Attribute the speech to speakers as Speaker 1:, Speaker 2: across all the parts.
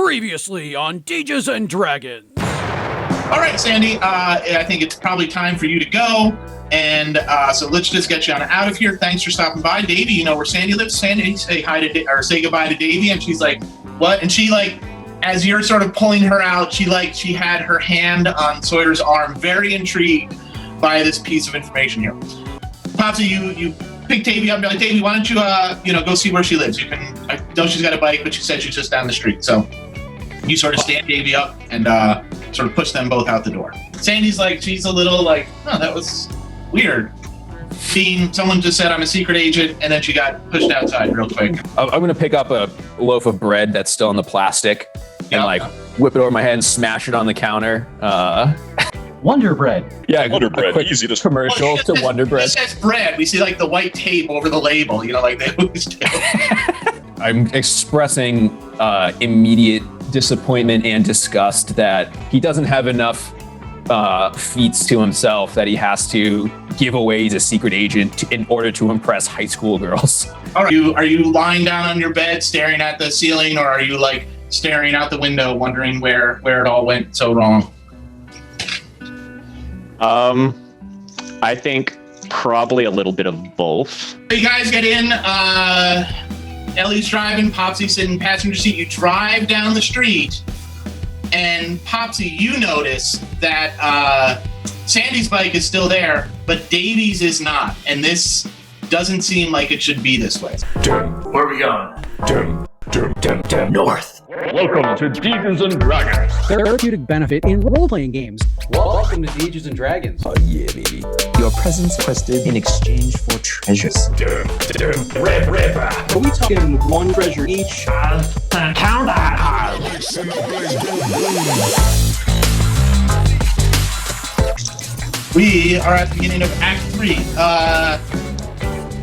Speaker 1: Previously on Dungeons and Dragons.
Speaker 2: All right, Sandy, I think it's probably time for you to go. And so let's just get you on out of here. Thanks for stopping by. Davey, you know where Sandy lives. Sandy, say hi to or say goodbye to Davey. And she's like, what? And she as you're sort of pulling her out, she had her hand on Sawyer's arm, very intrigued by this piece of information here. Popsy, you pick Davey up and be like, Davey, why don't you, go see where she lives? I know she's got a bike, but she said she's just down the street. So you sort of stand Davey up and sort of push them both out the door. Sandy's she's a little oh, that was weird. Someone just said I'm a secret agent, and then she got pushed outside real quick.
Speaker 3: I'm going to pick up a loaf of bread that's still in the plastic and whip it over my head and smash it on the counter.
Speaker 4: Wonder Bread.
Speaker 3: Yeah,
Speaker 5: Wonder Bread. Easy to
Speaker 3: commercial to Wonder Bread.
Speaker 2: It says bread. We see the white tape over the label, like they always do.
Speaker 3: I'm expressing immediate disappointment and disgust that he doesn't have enough feats to himself that he has to give away as a secret agent in order to impress high school girls.
Speaker 2: All right. Are you lying down on your bed staring at the ceiling, or are you staring out the window wondering where it all went so wrong?
Speaker 6: I think probably a little bit of both.
Speaker 2: You guys get in. Ellie's driving. Popsy's sitting in the passenger seat. You drive down the street, and Popsy, you notice that Sandy's bike is still there, but Davey's is not. And this doesn't seem like it should be this way.
Speaker 7: Where are we going? North.
Speaker 5: Welcome to Dungeons and Dragons.
Speaker 1: Therapeutic benefit in role-playing games.
Speaker 4: Welcome to Dungeons and Dragons.
Speaker 7: Oh yeah, baby. Your presence quested in exchange for treasures.
Speaker 5: Red Ripper.
Speaker 4: Are we talking one treasure each?
Speaker 5: Count that.
Speaker 2: We are at the beginning of Act 3.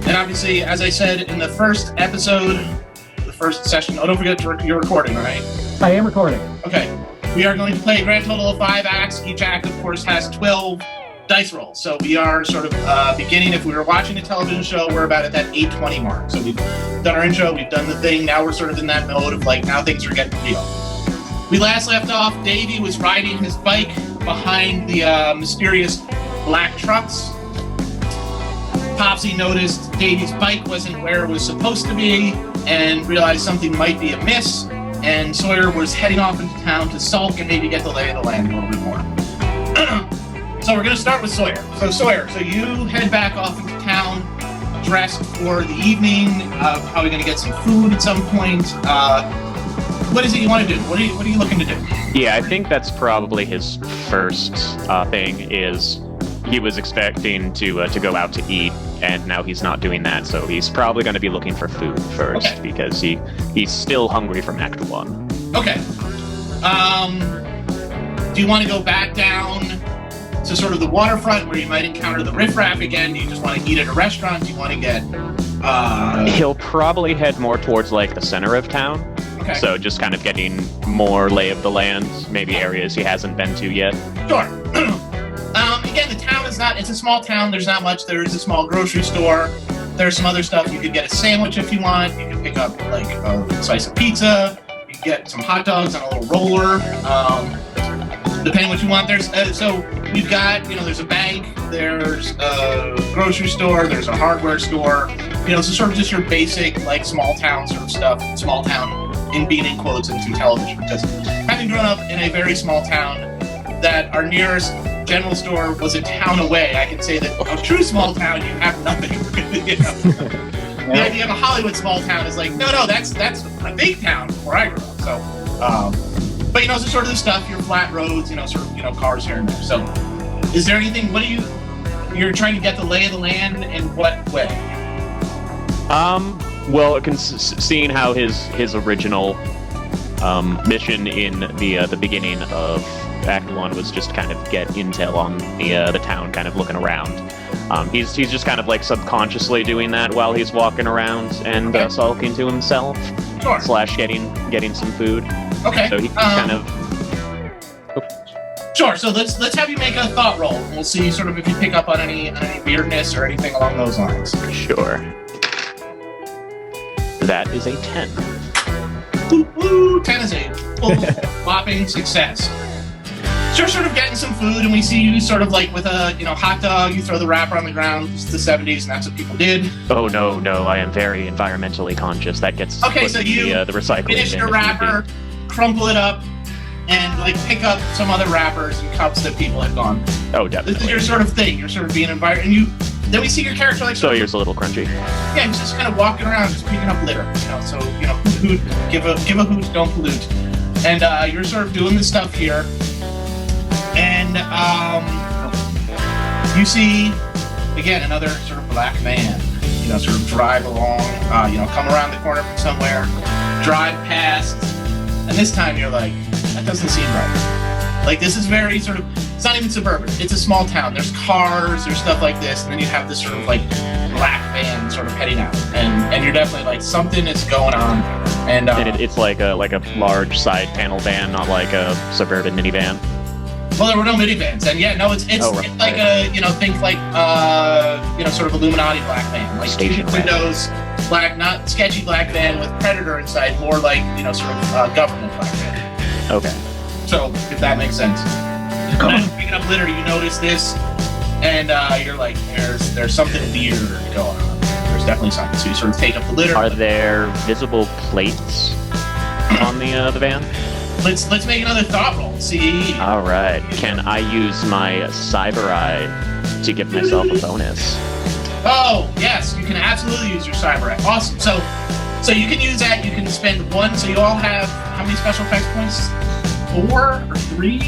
Speaker 2: And obviously, as I said in the first episode, the first session, don't forget you're recording, right?
Speaker 4: I am recording.
Speaker 2: Okay. We are going to play a grand total of 5 acts. Each act, of course, has 12 dice rolls. So we are sort of beginning, if we were watching a television show, we're about at that 8:20 mark. So we've done our intro, we've done the thing, now we're sort of in that mode of now things are getting real. We last left off, Davey was riding his bike behind the mysterious black trucks. Popsy noticed Davey's bike wasn't where it was supposed to be and realized something might be amiss, and Sawyer was heading off into town to sulk and maybe get the lay of the land a little bit more. So we're going to start with Sawyer. So Sawyer, you head back off into town, dressed for the evening, probably going to get some food at some point. What is it you want to do? What are you looking to do?
Speaker 6: Yeah, I think that's probably his first thing is he was expecting to go out to eat, and now he's not doing that, so he's probably going to be looking for food first because he's still hungry from Act 1.
Speaker 2: Okay. Do you want to go back down to sort of the waterfront where you might encounter the riffraff again? Do you just want to eat at a restaurant? Do you want to get...
Speaker 6: He'll probably head more towards the center of town.
Speaker 2: Okay.
Speaker 6: So just kind of getting more lay of the land, maybe areas he hasn't been to yet.
Speaker 2: Sure. Again, the town it's a small town. There's not much. There is a small grocery store. There's some other stuff. You could get a sandwich if you want. You can pick up a slice of pizza. You can get some hot dogs on a little roller. Depending what you want. There's so we've got, there's a bank, there's a grocery store, there's a hardware store. So sort of just your basic small town sort of stuff. Small town in being in quotes into television, because having grown up in a very small town, that our nearest general store was a town away, I can say that a true small town, you have nothing. The idea of a Hollywood small town is no, that's a big town where I grew up. So, but so sort of the stuff, your flat roads, cars here and there. So, is there anything? You're trying to get the lay of the land in what way?
Speaker 6: Well, seeing how his original mission in the beginning of Act 1 was just kind of get intel on the town, kind of looking around. He's just kind of subconsciously doing that while he's walking around and sulking to himself.
Speaker 2: Sure.
Speaker 6: / getting some food.
Speaker 2: Okay.
Speaker 6: So he kind of.
Speaker 2: Sure. So let's have you make a thought roll. We'll see sort of if you pick up on any weirdness or anything along those lines.
Speaker 6: Sure. That is a 10.
Speaker 2: Woo, 10 is a triple whopping success. So you're sort of getting some food, and we see you sort of like with a hot dog. You throw the wrapper on the ground. It's the 70s, and that's what people did.
Speaker 6: Oh no! I am very environmentally conscious. That gets
Speaker 2: Okay,
Speaker 6: put
Speaker 2: so
Speaker 6: in
Speaker 2: you
Speaker 6: the recycling
Speaker 2: finish
Speaker 6: bin
Speaker 2: your
Speaker 6: if need
Speaker 2: wrapper, crumple it up, and like pick up some other wrappers and cups that people have gone.
Speaker 6: be. Oh,
Speaker 2: This is
Speaker 6: definitely.
Speaker 2: your sort of thing. You're sort of being environment, and then we see your character like
Speaker 6: Sawyer's a little crunchy.
Speaker 2: yeah, he's just kind of walking around, just picking up litter. So hoot, give a hoot, don't pollute. And you're sort of doing this stuff here, and you see again another sort of black man, sort of drive along, come around the corner from somewhere, drive past, and this time you're like, that doesn't seem right. Like this is very sort of, it's not even suburban. It's a small town. There's cars, there's stuff like this, and then you have this sort of like black van sort of heading out, and you're definitely like something is going on, and
Speaker 6: It's like a large side panel van, not like a suburban minivan.
Speaker 2: well, there were no minivans, and it's
Speaker 6: right.
Speaker 2: it's like a think like sort of Illuminati black van, like
Speaker 6: Station
Speaker 2: two windows, black, not sketchy black van with Predator inside, more like sort of government black van.
Speaker 6: Okay.
Speaker 2: So if that makes sense. And picking up litter, you notice this, and you're like, there's something weird going on. There's definitely something. So you sort of take up the litter.
Speaker 6: Are there visible plates on the van?
Speaker 2: Let's make another thought roll. See.
Speaker 6: All right. Can I use my cyber eye to give myself a bonus?
Speaker 2: Oh yes, you can absolutely use your cyber eye. Awesome. So you can use that. You can spend one. So you all have how many special effects points? 4 or 3?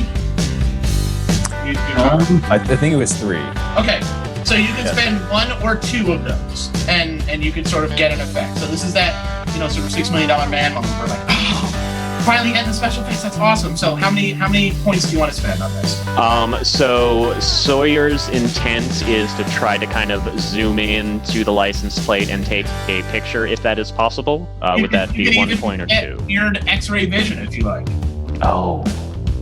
Speaker 3: I think it was 3.
Speaker 2: Okay, so you can spend 1 or 2 of those, and you can sort of get an effect. So this is that sort of $6 million man moment. We're like, oh, finally getting the special effects. That's awesome. So how many points do you want to spend on this?
Speaker 6: So Sawyer's intent is to try to kind of zoom in to the license plate and take a picture, if that is possible. Would that
Speaker 2: You
Speaker 6: be
Speaker 2: can
Speaker 6: 1
Speaker 2: even
Speaker 6: point or
Speaker 2: get
Speaker 6: 2?
Speaker 2: Weird X-ray vision if you like.
Speaker 6: Oh,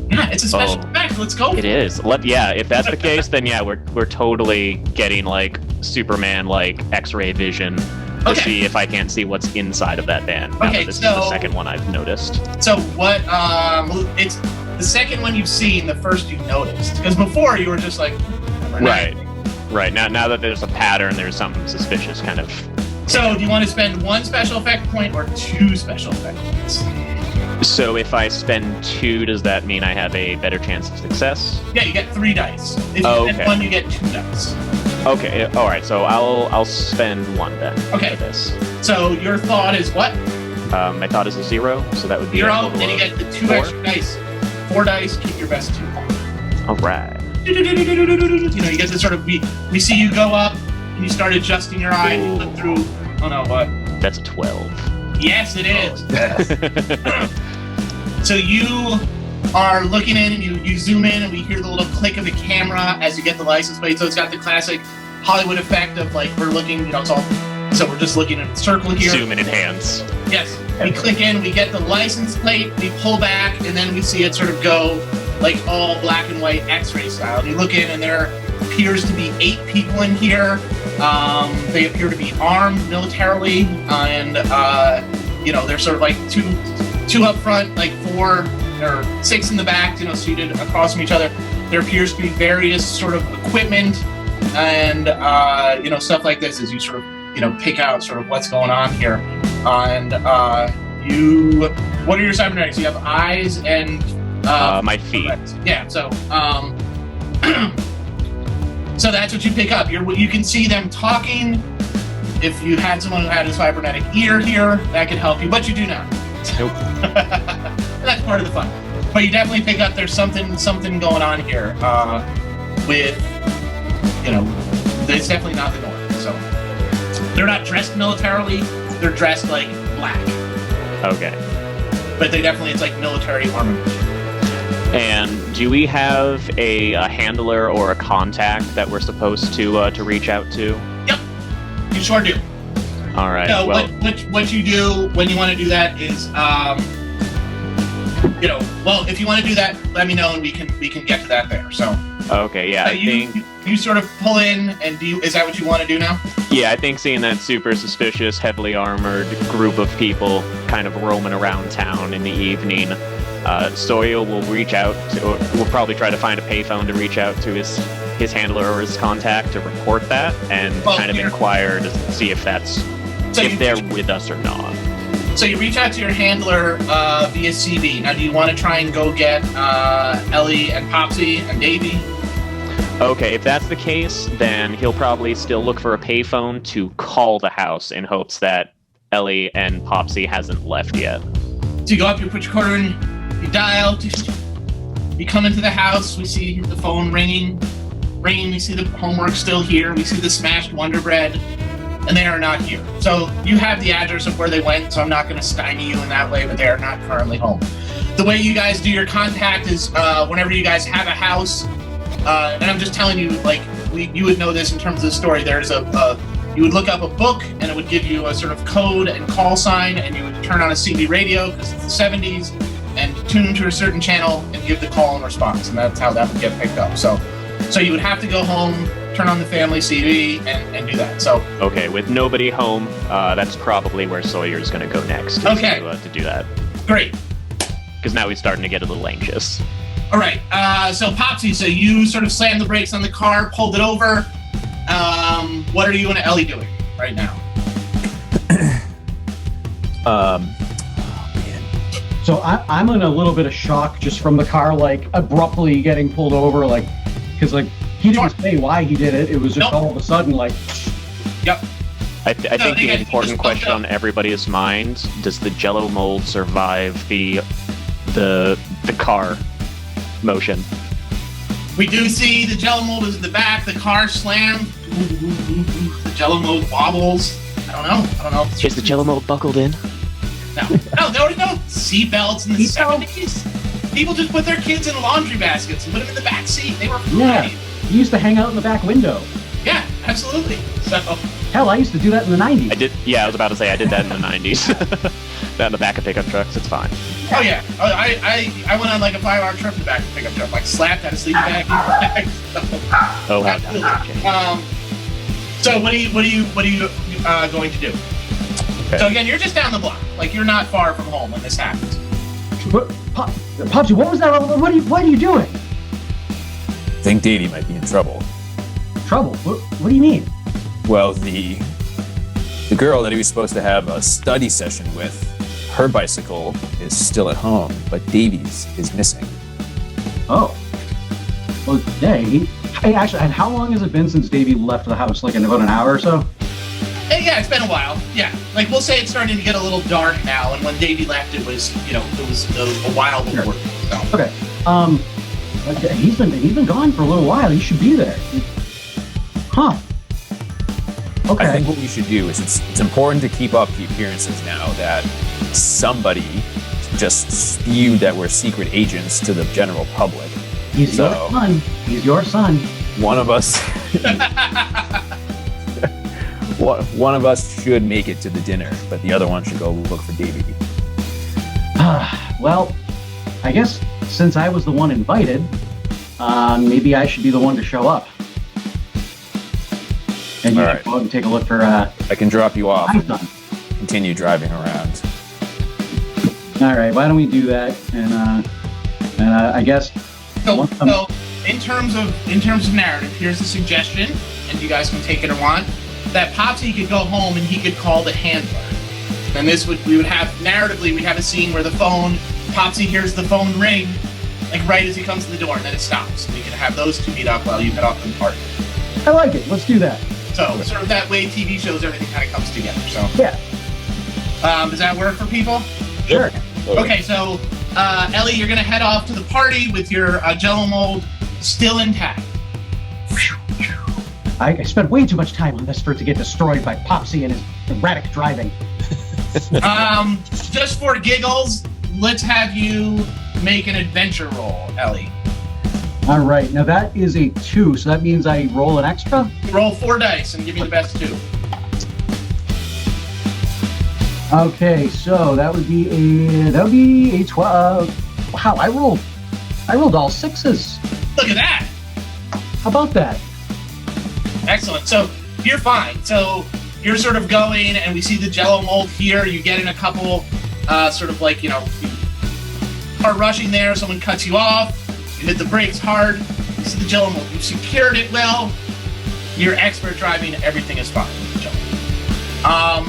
Speaker 2: Yeah, it's a special
Speaker 6: Oh.
Speaker 2: effect. Let's go.
Speaker 6: it is. If that's the case, then yeah, we're totally getting like Superman like X-ray vision to
Speaker 2: Okay.
Speaker 6: see if I can't see what's inside of that van. Now
Speaker 2: Okay,
Speaker 6: that this is the
Speaker 2: so-
Speaker 6: second one I've noticed.
Speaker 2: So what? It's the second one you've seen. The first you noticed, because before you were just like,
Speaker 6: Right. Now that there's a pattern, there's something suspicious kind of.
Speaker 2: So do you want to spend 1 special effect point or 2 special effect points?
Speaker 6: So if I spend 2, does that mean I have a better chance of success?
Speaker 2: Yeah, you get 3 dice. If you
Speaker 6: Oh,
Speaker 2: spend
Speaker 6: okay.
Speaker 2: 1, you get 2 dice.
Speaker 6: Okay, all right. So I'll spend 1 then.
Speaker 2: Okay.
Speaker 6: For this.
Speaker 2: So your thought is what?
Speaker 6: My thought is a 0, so that would be.
Speaker 2: You're
Speaker 6: a
Speaker 2: all,
Speaker 6: total
Speaker 2: then you
Speaker 6: of
Speaker 2: get the 2
Speaker 6: 4.
Speaker 2: extra dice. 4 dice, keep your best 2.
Speaker 6: All right.
Speaker 2: You get to sort of, we see you go up, and you start adjusting your eye, and you look through, oh no, what?
Speaker 6: That's a 12.
Speaker 2: Yes, it is. So you are looking in, and you zoom in, and we hear the little click of the camera as you get the license plate. So it's got the classic Hollywood effect of like, we're looking, it's all, so we're just looking at the circle here.
Speaker 6: Zoom and enhance.
Speaker 2: Yes, we click in, we get the license plate, we pull back, and then we see it sort of go like all black and white X-ray style. And you look in, and there appears to be 8 people in here. They appear to be armed militarily, and they're sort of like two up front, like 4 or 6 in the back, seated across from each other. There appears to be various sort of equipment and stuff like this as you sort of pick out sort of what's going on here. And what are your cybernetics? You have eyes and
Speaker 6: My feet.
Speaker 2: yeah. So so that's what you pick up. You can see them talking. If you had someone who had a cybernetic ear here, that could help you, but you do not.
Speaker 6: Nope.
Speaker 2: That's part of the fun. But you definitely pick up there's something going on here with, it's definitely not the norm. So they're not dressed militarily, they're dressed like black.
Speaker 6: Okay.
Speaker 2: But it's like military armament.
Speaker 6: And do we have a handler or a contact that we're supposed to reach out to?
Speaker 2: Yep, you sure do.
Speaker 6: All right.
Speaker 2: So
Speaker 6: well,
Speaker 2: what you do when you want to do that is, if you want to do that, let me know and we can get to that there. So
Speaker 6: okay. Yeah. I think.
Speaker 2: You sort of pull in and is that what you want to do now?
Speaker 6: Yeah, I think seeing that super suspicious, heavily armored group of people kind of roaming around town in the evening, Sawyer will reach out to, or will probably try to find a payphone to reach out to his handler or his contact to report that and kind of inquire to see if they're with us or not.
Speaker 2: So you reach out to your handler via CB. Now, do you want to try and go get Ellie and Popsy and Davy?
Speaker 6: Okay, if that's the case, then he'll probably still look for a payphone to call the house in hopes that Ellie and Popsy hasn't left yet.
Speaker 2: So you go up, you put your quarter in, you dial, you come into the house, we see the phone ringing, we see the homework still here, we see the smashed Wonder Bread, and they are not here. So you have the address of where they went, so I'm not going to stymie you in that way, but they are not currently home. The way you guys do your contact is whenever you guys have a house, and I'm just telling you, like, you would know this in terms of the story, there's you would look up a book, and it would give you a sort of code and call sign, and you would turn on a CB radio, because it's the 70s, and tune into a certain channel and give the call and response, and that's how that would get picked up. So you would have to go home, turn on the family CB, and do that. So
Speaker 6: okay, with nobody home, that's probably where Sawyer's going to go next. To do that.
Speaker 2: Great.
Speaker 6: Because now he's starting to get a little anxious.
Speaker 2: All right. So Popsy, so you sort of slammed the brakes on the car, pulled it over. What are you and Ellie doing right now?
Speaker 4: So I'm in a little bit of shock just from the car, like, abruptly getting pulled over, like, because, like, he didn't say why he did it. It was just all of a sudden, like...
Speaker 2: Yep.
Speaker 6: I think the important question on everybody's mind, does the Jello mold survive the car motion? We
Speaker 2: do see the Jello mold is in the back, the car slammed, the Jello mold wobbles. I don't know.
Speaker 6: Is the Jello mold buckled in?
Speaker 2: No, there were no seatbelts in the 70s. People just put their kids in laundry baskets and put them in the back seat. They were fine.
Speaker 4: Yeah, he used to hang out in the back window.
Speaker 2: Yeah, absolutely. So
Speaker 4: hell, I used to do that in the 90s.
Speaker 6: I did. Yeah, I was about to say I did that in the 90s. That in the back of pickup trucks, it's fine.
Speaker 2: Oh yeah, I went on like a 5-hour trip in the back of pickup truck, like slapped out of sleep bag.
Speaker 6: Oh, how
Speaker 2: So what are you going to do? Okay. So again, you're just down the block. Like, you're not far from home when this happens.
Speaker 4: Popsy, what was that? What are you doing?
Speaker 3: I think Davey might be in trouble.
Speaker 4: Trouble? What do you mean?
Speaker 3: Well, the girl that he was supposed to have a study session with, her bicycle is still at home, but Davey's is missing.
Speaker 4: Oh. Well, hey, actually, and how long has it been since Davey left the house? Like, in about an hour or so?
Speaker 2: Yeah, it's been a while. Yeah, like, we'll say it's starting to get a little dark now, and when Davey left, it was a while before. So.
Speaker 4: Okay. He's been gone for a little while. He should be there. Huh. Okay.
Speaker 3: I think what we should do is it's important to keep up the appearances now that somebody just spewed that we're secret agents to the general public.
Speaker 4: He's your son. He's your son.
Speaker 3: One of us. One of us should make it to the dinner, but the other one should go look for Davey.
Speaker 4: Well, I guess since I was the one invited, maybe I should be the one to show up. And you can go out and take a look for...
Speaker 3: I can drop you off.
Speaker 4: I'm done.
Speaker 3: Continue driving around.
Speaker 4: All right, why don't we do that? And I guess...
Speaker 2: So in terms of narrative, here's a suggestion, and you guys can take it or want. That Popsy could go home and he could call the handler. And we'd have a scene where the phone, Popsy hears the phone ring, like right as he comes to the door, and then it stops. We can have those two meet up while you head off to the party.
Speaker 4: I like it. Let's do that.
Speaker 2: So sort of that way TV shows everything kind of comes together. So
Speaker 4: yeah.
Speaker 2: Does that work for people?
Speaker 4: Sure.
Speaker 2: Okay, so Ellie, you're gonna head off to the party with your Jello mold still intact.
Speaker 4: I spent way too much time on this for it to get destroyed by Popsy and his erratic driving.
Speaker 2: Just for giggles, let's have you make an adventure roll, Ellie.
Speaker 4: All right, now that is a 2, so that means I roll an extra?
Speaker 2: Roll 4 dice and give me the best 2.
Speaker 4: Okay, so that would be a 12. Wow, I rolled all 6s.
Speaker 2: Look at that.
Speaker 4: How about that?
Speaker 2: Excellent. So you're fine. So you're sort of going, and we see the Jello mold here. You get in a couple, sort of like, start rushing there, someone cuts you off, you hit the brakes hard, you see the Jello mold, you've secured it well, you're expert driving, everything is fine with the Jello.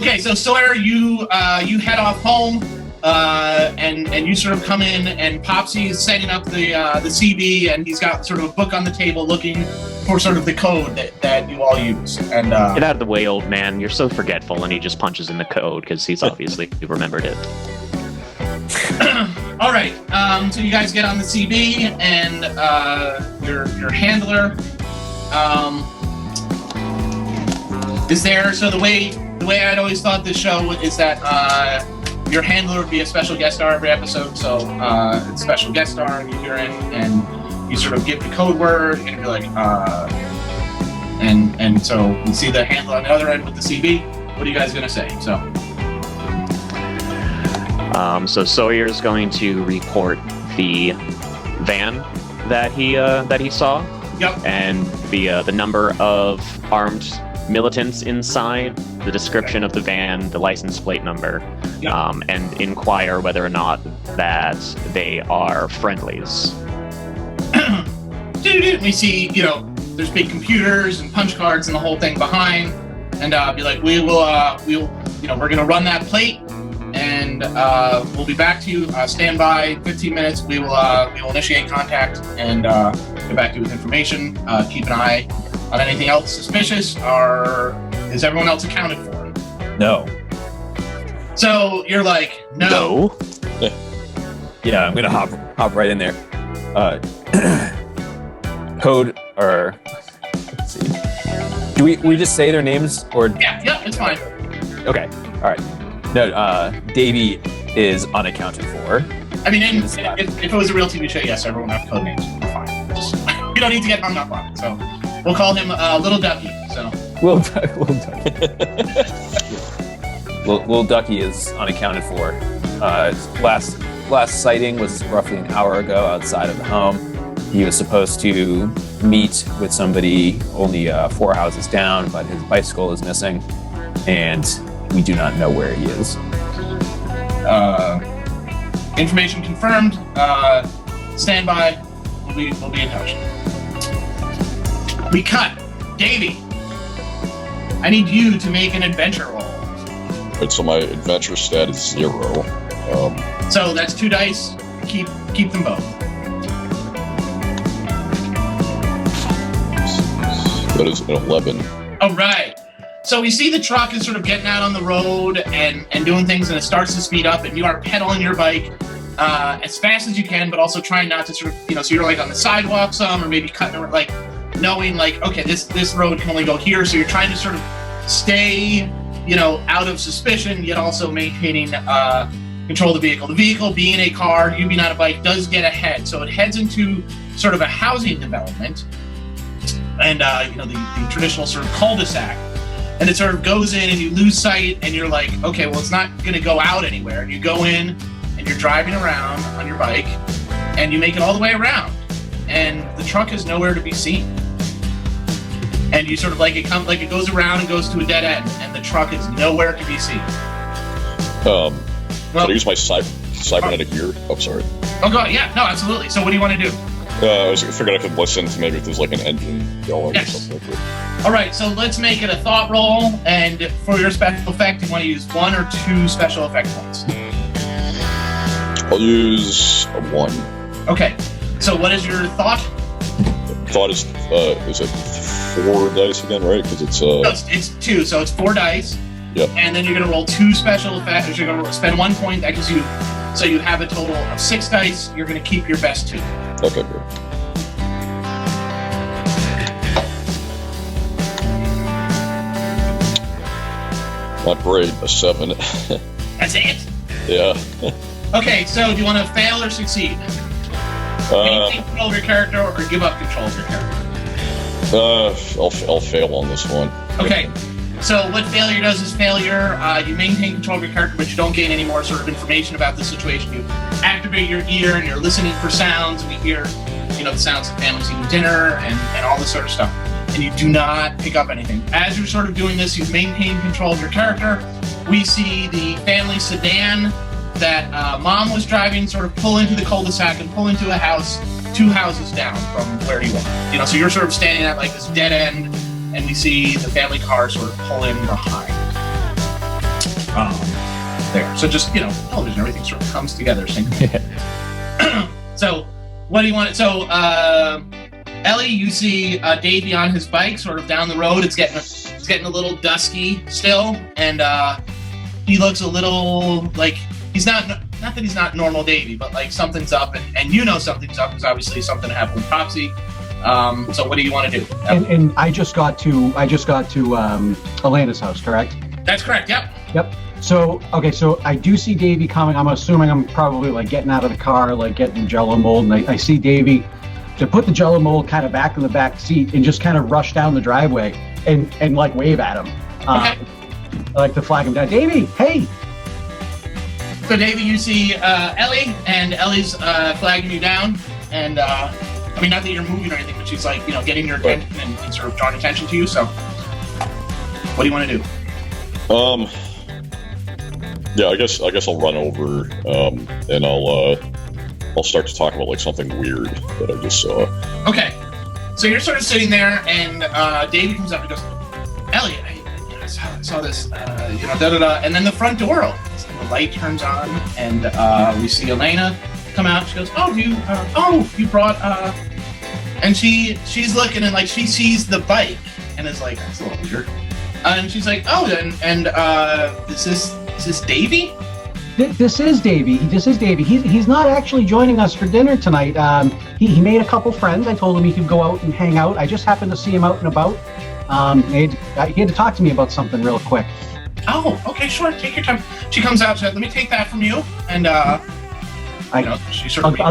Speaker 2: Okay, so Sawyer, you head off home, and you sort of come in, and Popsy is setting up the CB, and he's got sort of a book on the table looking for sort of the code that you all use. And
Speaker 6: Get out of the way, old man. You're so forgetful, and he just punches in the code because he's obviously remembered it.
Speaker 2: all right, so you guys get on the CB, and your handler is there. So the way I'd always thought this show is that your handler would be a special guest star every episode. So it's a special guest star, and you hear it, and you sort of give the code word, and you're like, and so you see the handler on the other end with the CB. What are you guys gonna say?
Speaker 6: So Sawyer's going to report the van that he saw.
Speaker 2: Yep.
Speaker 6: And the number of armed militants inside, the description of the van, the license plate number,
Speaker 2: Yep.
Speaker 6: And inquire whether or not that they are friendlies.
Speaker 2: We see, there's big computers and punch cards and the whole thing behind, and be like, we're gonna run that plate, and we'll be back to you. Stand by 15 minutes. We will initiate contact and get back to you with information. Keep an eye on anything else suspicious, or is everyone else accounted for?
Speaker 3: No.
Speaker 2: So you're like, no.
Speaker 3: Yeah, I'm gonna hop right in there. Code, or let's see. Do we just say their names, or?
Speaker 2: Yeah, it's fine.
Speaker 3: Okay, all right. No, Davey is unaccounted for.
Speaker 2: I mean, if it was a real TV show, yes, everyone would have code names. We're fine. You don't need to get hung up on it. So we'll call him Little Ducky. So
Speaker 3: Little Ducky. Little Ducky is unaccounted for. Last sighting was roughly an hour ago outside of the home. He was supposed to meet with somebody only 4 houses down, but his bicycle is missing, and we do not know where he is.
Speaker 2: Information confirmed. Stand by. We'll be in touch. We cut. Davey, I need you to make an adventure roll.
Speaker 8: Right, so my adventure stat is 0.
Speaker 2: So that's 2 dice. Keep them both.
Speaker 8: That is an 11.
Speaker 2: All right. So we see the truck is sort of getting out on the road and doing things, and it starts to speed up, and you are pedaling your bike as fast as you can, but also trying not to sort of, so you're like on the sidewalk some, or maybe cutting, like knowing like, okay, this road can only go here. So you're trying to sort of stay, out of suspicion, yet also maintaining control of the vehicle. The vehicle being a car, you being on a bike, does get ahead. So it heads into sort of a housing development, and the traditional sort of cul-de-sac, and it sort of goes in, and you lose sight, and you're like, okay, well, it's not going to go out anywhere. And you go in, and you're driving around on your bike, and you make it all the way around, and the truck is nowhere to be seen. And you sort of it goes around and goes to a dead end, and the truck is nowhere to be seen.
Speaker 8: Can I use my cybernetic ear? Oh, sorry.
Speaker 2: Oh, God, yeah, no, absolutely. So what do you want to do?
Speaker 8: I figured I could listen to maybe if there's like an engine yellow or something like that.
Speaker 2: All right, so let's make it a thought roll, and for your special effect, you want to use 1 or 2 special effect points.
Speaker 8: I'll use a 1.
Speaker 2: Okay, so what is your thought?
Speaker 8: Thought is it 4 dice again, right? Because it's
Speaker 2: No, it's 2, so it's 4 dice.
Speaker 8: Yep.
Speaker 2: And then you're going to roll 2 special effects. You're going to spend 1 point. That gives you, so you have a total of 6 dice. You're going to keep your best 2.
Speaker 8: Okay, good. Not great, a 7.
Speaker 2: That's it?
Speaker 8: Yeah.
Speaker 2: Okay, so do you want to fail or succeed? Maintain control of your character or give up control of your character?
Speaker 8: I'll fail on this one.
Speaker 2: Okay, so what failure does is failure. You maintain control of your character, but you don't gain any more sort of information about the situation. You activate your ear, and you're listening for sounds, and you hear, the sounds of families eating dinner and all this sort of stuff. And you do not pick up anything. As you're sort of doing this, you maintain control of your character. We see the family sedan that Mom was driving, sort of pull into the cul-de-sac and pull into a house 2 houses down from where you are. You know, so you're sort of standing at like this dead end, and we see the family car sort of pull in behind. There. So just, you know, television, everything sort of comes together. So, what do you want? So, Ellie, you see Davey on his bike, sort of down the road. It's getting a little dusky still, and he looks a little like he's not that he's not normal Davey, but like something's up, and you know something's up because obviously something happened with Popsy. So, what do you want to do?
Speaker 4: And I just got to Elena's house, correct?
Speaker 2: That's correct. Yep.
Speaker 4: So I do see Davey coming. I'm assuming I'm probably like getting out of the car, like getting Jello mold, and I see Davey to put the Jello mold kind of back in the back seat and just kind of rush down the driveway and like wave at him.
Speaker 2: Okay.
Speaker 4: I like to flag him down. Davey, hey!
Speaker 2: So Davey, you see Ellie, and Ellie's flagging you down, and I mean, not that you're moving or anything, but she's like, you know, getting your attention and sort of drawing attention to you. So, what do you want to do?
Speaker 8: Yeah, I guess I'll run over, and I'll start to talk about like something weird that I just saw.
Speaker 2: Okay, so you're sort of sitting there, and Davey comes up and goes, "Ellie, I saw this, you know, da da da," and then the front door opens, and the light turns on, and we see Elena come out. She goes, "Oh, you brought," and she's looking, and like she sees the bike, and is like, "That's a little weird," and she's like, "Oh, and is this Davey?"
Speaker 4: This is Davey. He's not actually joining us for dinner tonight. He made a couple friends. I told him he could go out and hang out. I just happened to see him out and about. He had to talk to me about something real quick.
Speaker 2: Oh, okay, sure. Take your time. She comes out. She said, "Let me take that from you," and
Speaker 4: I'll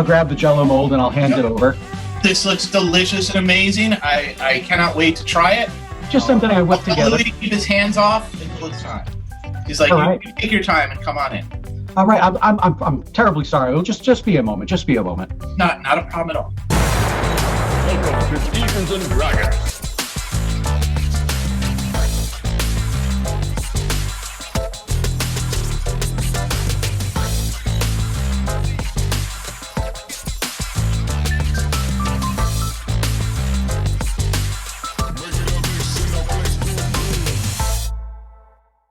Speaker 4: grab the Jello mold and I'll hand it over.
Speaker 2: This looks delicious and amazing. I cannot wait to try it.
Speaker 4: Just something I whipped together.
Speaker 2: I'll keep his hands off until it's time. He's like,
Speaker 4: right.
Speaker 2: you take your time and come on in.
Speaker 4: All right, I'm terribly sorry. It'll just be a moment. Just be a moment.
Speaker 2: Not a problem at all.
Speaker 5: Welcome to Dungeons and Dragons.